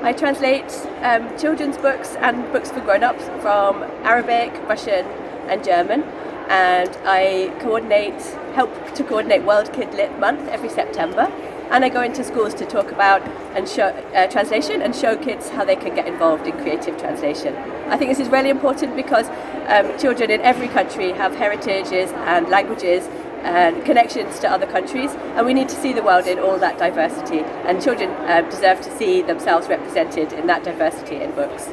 I translate children's books and books for grown-ups from Arabic, Russian and German, and I help to coordinate World Kid Lit Month every September, and I go into schools to talk about and show translation and show kids how they can get involved in creative translation. I think this is really important because children in every country have heritages and languages and connections to other countries, and we need to see the world in all that diversity, and children deserve to see themselves represented in that diversity in books.